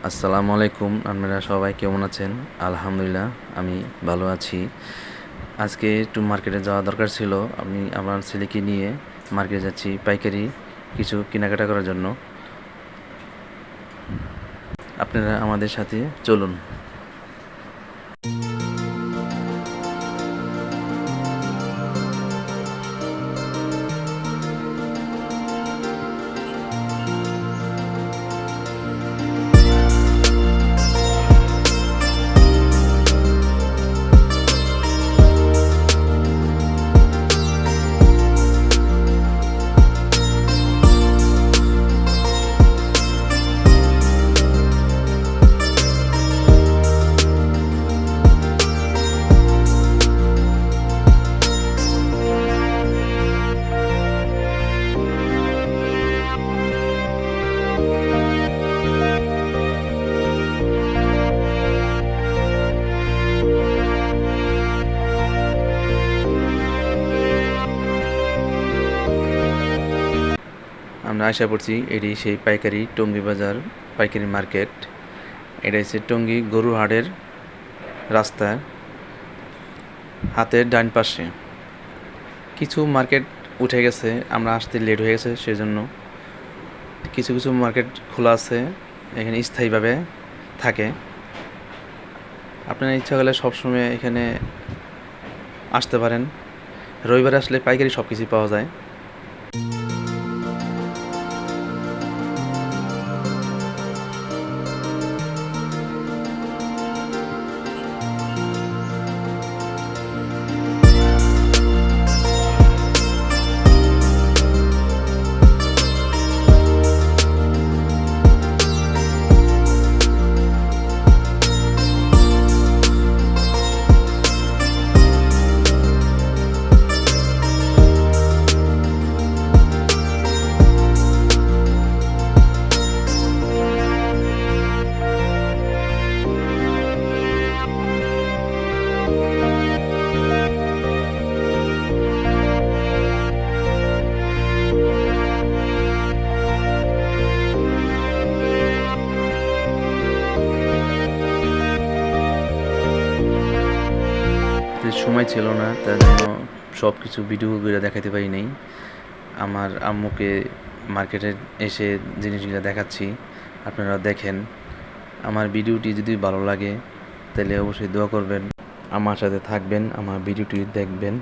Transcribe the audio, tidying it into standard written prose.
আসসালামু আলাইকুম। আপনারা সবাই কেমন আছেন? আলহামদুলিল্লাহ আমি ভালো আছি। আজকে একটু মার্কেটে যাওয়া দরকার ছিল। আমি আমার ছেলেকে নিয়ে মার্কেটে যাচ্ছি পাইকারি কিছু কেনাকাটা করার জন্য। আপনারা আমাদের সাথে চলুন। আমরা আশা করছি এটি সেই পাইকারি টঙ্গী বাজার পাইকারি মার্কেট। এটা হচ্ছে টঙ্গী গরুর হাটের রাস্তার হাতের ডান পাশে। কিছু মার্কেট উঠে গেছে, আমরা আসতে লেট হয়ে গেছে, সেজন্য কিছু কিছু মার্কেট খোলা আছে, এখানে স্থায়ীভাবে থাকে। আপনার ইচ্ছা করলে সবসময় এখানে আসতে পারেন। রবিবার আসলে পাইকারি সব কিছুই পাওয়া যায়। সময় ছিল না, তার জন্য সব কিছু ভিডিও করে দেখাতে পারি নাই। আমার আম্মুকে মার্কেটে এসে জিনিসগুলো দেখাচ্ছি, আপনারা দেখেন। আমার ভিডিওটি যদি ভালো লাগে তাহলে অবশ্যই দোয়া করবেন, আমার সাথে থাকবেন, আমার ভিডিওটি দেখবেন।